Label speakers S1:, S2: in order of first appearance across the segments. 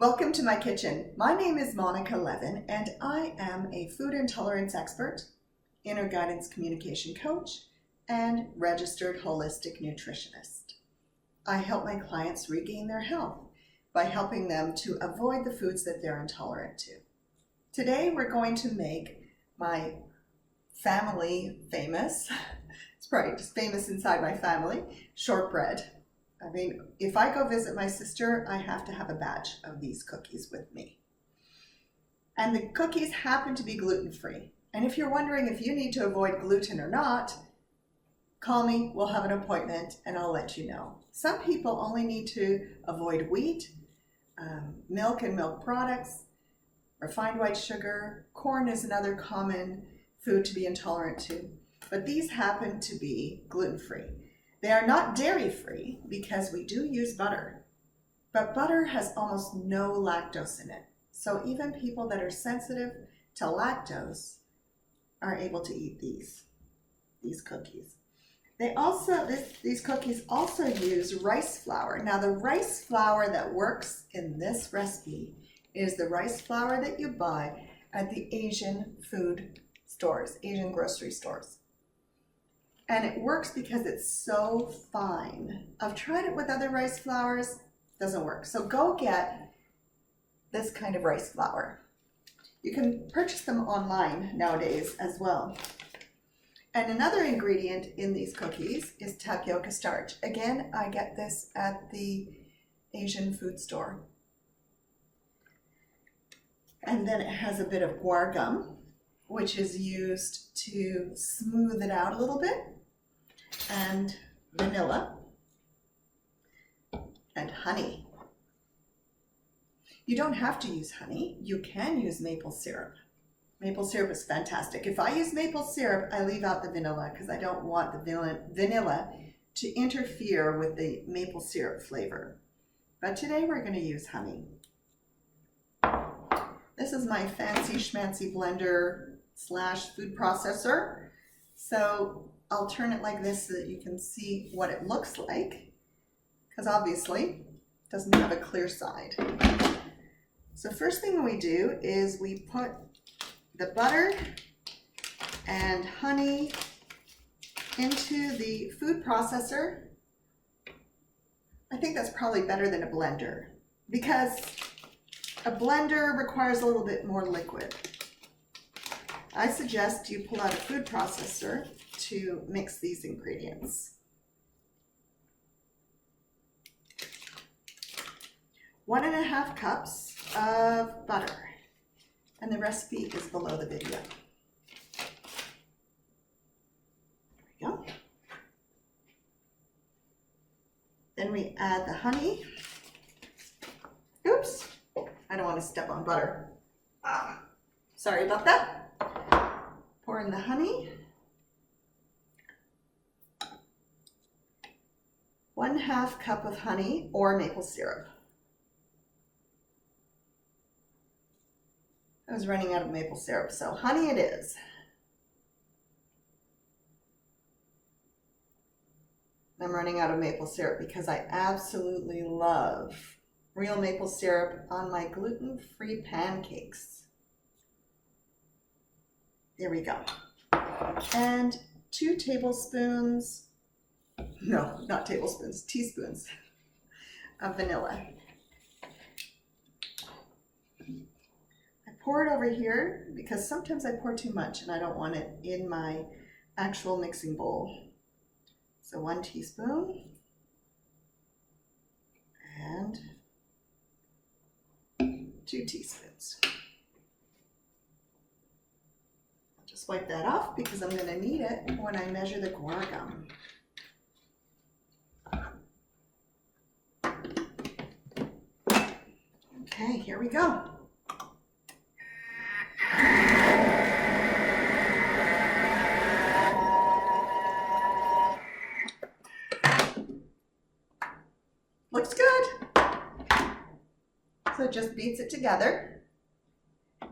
S1: Welcome to my kitchen. My name is Monica Levin and I am a food intolerance expert, inner guidance communication coach, and registered holistic nutritionist. I help my clients regain their health by helping them to avoid the foods that they're intolerant to. Today we're going to make my family famous, it's probably just famous inside my family, shortbread. I mean, if I go visit my sister, I have to have a batch of these cookies with me. And the cookies happen to be gluten-free. And if you're wondering if you need to avoid gluten or not, call me, we'll have an appointment, and I'll let you know. Some people only need to avoid wheat, milk and milk products, refined white sugar. Corn is another common food to be intolerant to, but these happen to be gluten-free. They are not dairy-free because we do use butter, but butter has almost no lactose in it. So even people that are sensitive to lactose are able to eat these cookies. These cookies also use rice flour. Now the rice flour that works in this recipe is the rice flour that you buy at the Asian food stores, Asian grocery stores. And it works because it's so fine. I've tried it with other rice flours, doesn't work. So go get this kind of rice flour. You can purchase them online nowadays as well. And another ingredient in these cookies is tapioca starch. Again, I get this at the Asian food store. And then it has a bit of guar gum, which is used to smooth it out a little bit, and vanilla, and honey. You don't have to use honey. You can use maple syrup. Maple syrup is fantastic. If I use maple syrup, I leave out the vanilla because I don't want the vanilla to interfere with the maple syrup flavor. But today we're going to use honey. This is my fancy schmancy blender / food processor. So I'll turn it like this so that you can see what it looks like, because obviously it doesn't have a clear side. So first thing we do is we put the butter and honey into the food processor. I think that's probably better than a blender because a blender requires a little bit more liquid. I suggest you pull out a food processor to mix these ingredients. 1.5 cups of butter, and the recipe is below the video. There we go. Then we add the honey. Oops, I don't want to step on butter. Sorry about that. Pour in the honey. 1/2 cup of honey or maple syrup. I was running out of maple syrup, so honey it is. I'm running out of maple syrup because I absolutely love real maple syrup on my gluten-free pancakes. There we go. And 2 tablespoons, no, not tablespoons, teaspoons of vanilla. I pour it over here because sometimes I pour too much and I don't want it in my actual mixing bowl. So 1 teaspoon and 2 teaspoons. I'll just wipe that off because I'm going to need it when I measure the guar gum. Okay, here we go. Looks good. So it just beats it together.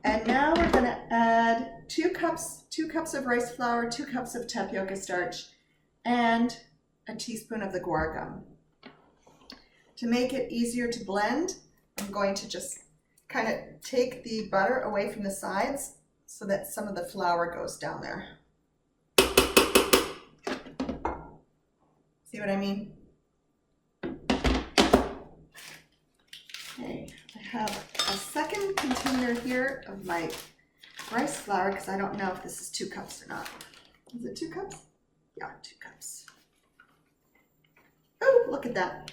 S1: And now we're going to add 2 cups of rice flour, 2 cups of tapioca starch, and a teaspoon of the guar gum. To make it easier to blend, I'm going to just kind of take the butter away from the sides so that some of the flour goes down there. See what I mean? Okay, I have a second container here of my rice flour because I don't know if this is 2 cups or not. Is it 2 cups? Yeah, 2 cups. Oh, look at that.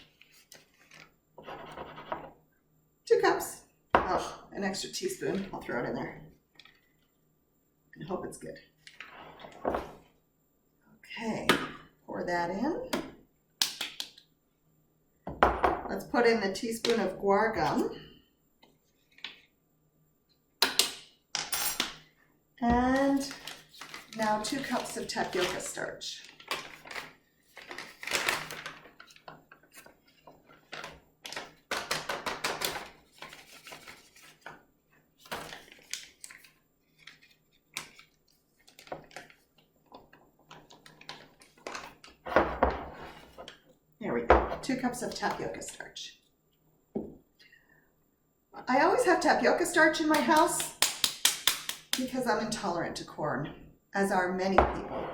S1: 2 cups. Oh, an extra teaspoon. I'll throw it in there. And hope it's good. Okay, pour that in. Let's put in the teaspoon of guar gum. And now 2 cups of tapioca starch. There we go, 2 cups of tapioca starch. I always have tapioca starch in my house because I'm intolerant to corn, as are many people.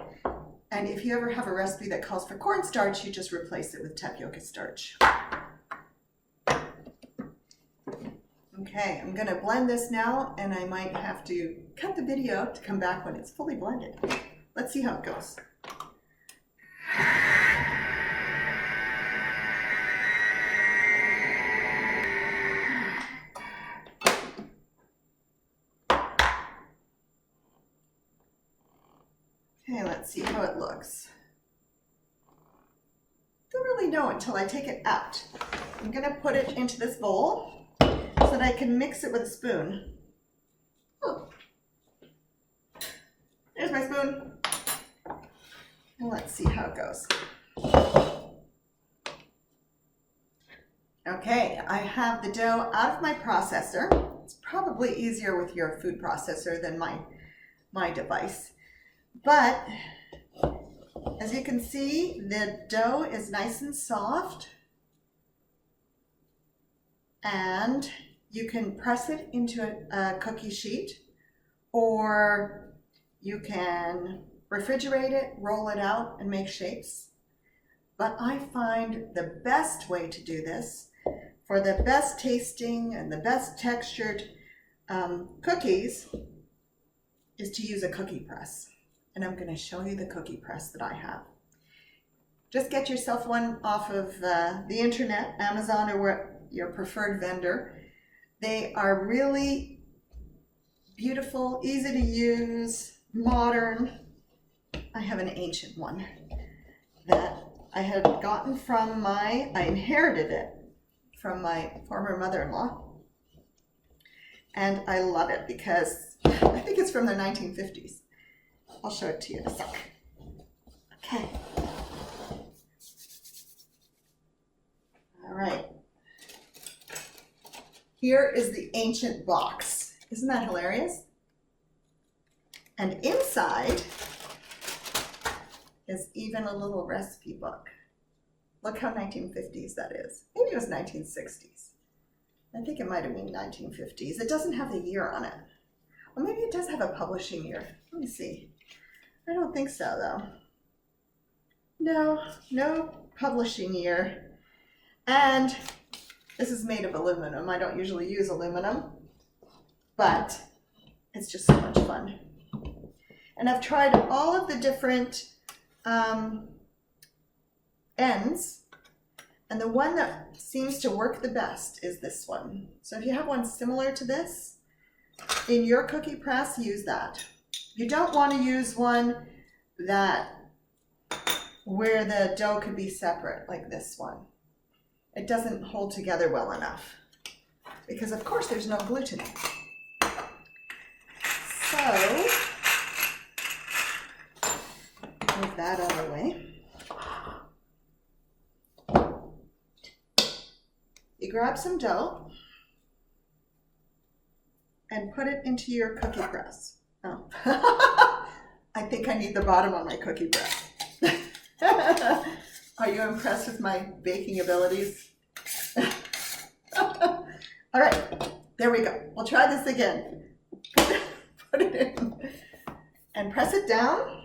S1: And if you ever have a recipe that calls for cornstarch, you just replace it with tapioca starch. Okay, I'm gonna blend this now, and I might have to cut the video to come back when it's fully blended. Let's see how it goes. Okay, let's see how it looks. Don't really know until I take it out. I'm gonna put it into this bowl so that I can mix it with a spoon. Oh. There's my spoon. And let's see how it goes. Okay, I have the dough out of my processor. It's probably easier with your food processor than my device. But as you can see, the dough is nice and soft, and you can press it into a cookie sheet, or you can refrigerate it, roll it out, and make shapes. But I find the best way to do this for the best tasting and the best textured cookies is to use a cookie press. And I'm going to show you the cookie press that I have. Just get yourself one off of the internet, Amazon, or your preferred vendor. They are really beautiful, easy to use, modern. I have an ancient one that I had gotten from I inherited it from my former mother-in-law. And I love it because I think it's from the 1950s. I'll show it to you in a sec. Okay. All right. Here is the ancient box. Isn't that hilarious? And inside is even a little recipe book. Look how 1950s that is. Maybe it was 1960s. I think it might have been 1950s. It doesn't have the year on it. Or maybe it does have a publishing year. Let me see. I don't think so, though. No publishing year. And this is made of aluminum. I don't usually use aluminum, but it's just so much fun. And I've tried all of the different ends, and the one that seems to work the best is this one. So if you have one similar to this in your cookie press, use that. You don't want to use one where the dough could be separate, like this one. It doesn't hold together well enough because, of course, there's no gluten. So, move that out of the way. You grab some dough and put it into your cookie press. Oh, I think I need the bottom on my cookie press. Are you impressed with my baking abilities? All right, there we go. We'll try this again. Put it in and press it down.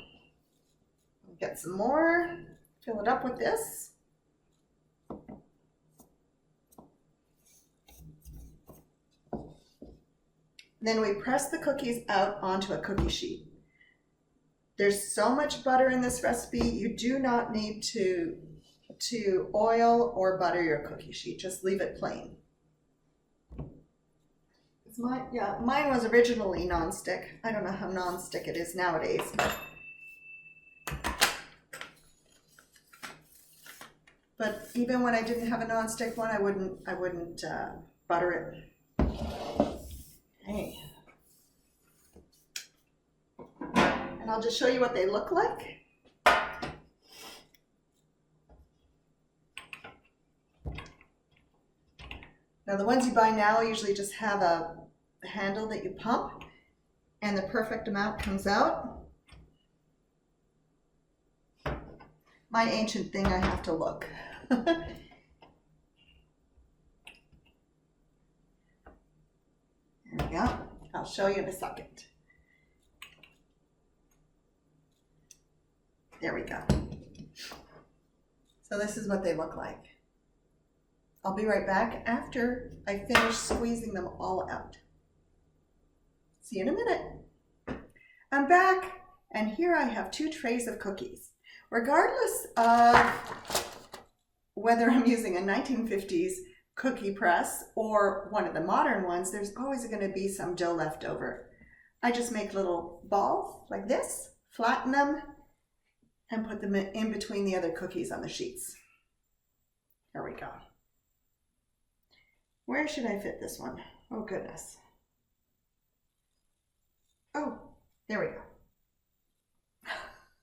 S1: Get some more, fill it up with this. Then we press the cookies out onto a cookie sheet. There's so much butter in this recipe, you do not need to oil or butter your cookie sheet. Just leave it plain. Mine was originally non-stick. I don't know how non-stick it is nowadays. But even when I didn't have a non-stick one, I wouldn't butter it. Okay. And I'll just show you what they look like. Now the ones you buy now usually just have a handle that you pump and the perfect amount comes out. My ancient thing, I have to look. There we go. I'll show you in a second. There we go. So this is what they look like. I'll be right back after I finish squeezing them all out. See you in a minute. I'm back, and here I have 2 trays of cookies. Regardless of whether I'm using a 1950s cookie press or one of the modern ones, there's always going to be some dough left over. I just make little balls like this, flatten them, and put them in between the other cookies on the sheets. There we go. Where should I fit this one? Oh goodness. Oh, there we go.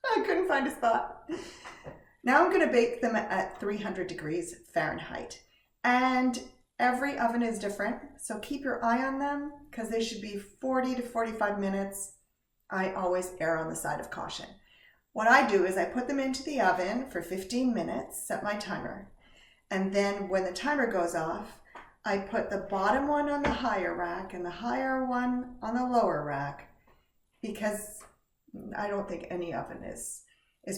S1: I couldn't find a spot. Now I'm going to bake them at 300 degrees Fahrenheit. And every oven is different, so keep your eye on them because they should be 40 to 45 minutes. I always err on the side of caution. What I do is I put them into the oven for 15 minutes, set my timer. And then when the timer goes off, I put the bottom one on the higher rack and the higher one on the lower rack because I don't think any oven is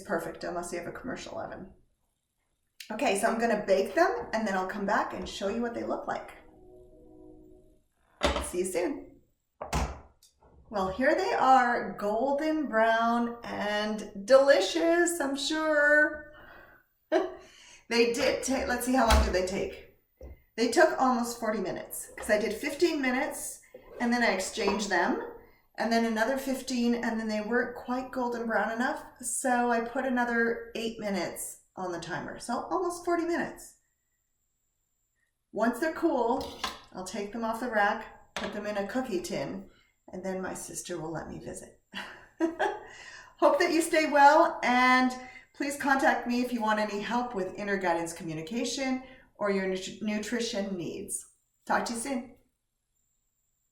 S1: perfect unless you have a commercial oven. Okay, so I'm going to bake them and then I'll come back and show you what they look like. See you soon. Well, here they are, golden brown and delicious, I'm sure. They did take, let's see how long did they take. They took almost 40 minutes because I did 15 minutes and then I exchanged them and then another 15 and then they weren't quite golden brown enough. So I put another 8 minutes on the timer. So almost 40 minutes. Once they're cool, I'll take them off the rack, put them in a cookie tin, and then my sister will let me visit. Hope that you stay well and please contact me if you want any help with inner guidance communication or your nutrition needs. Talk to you soon.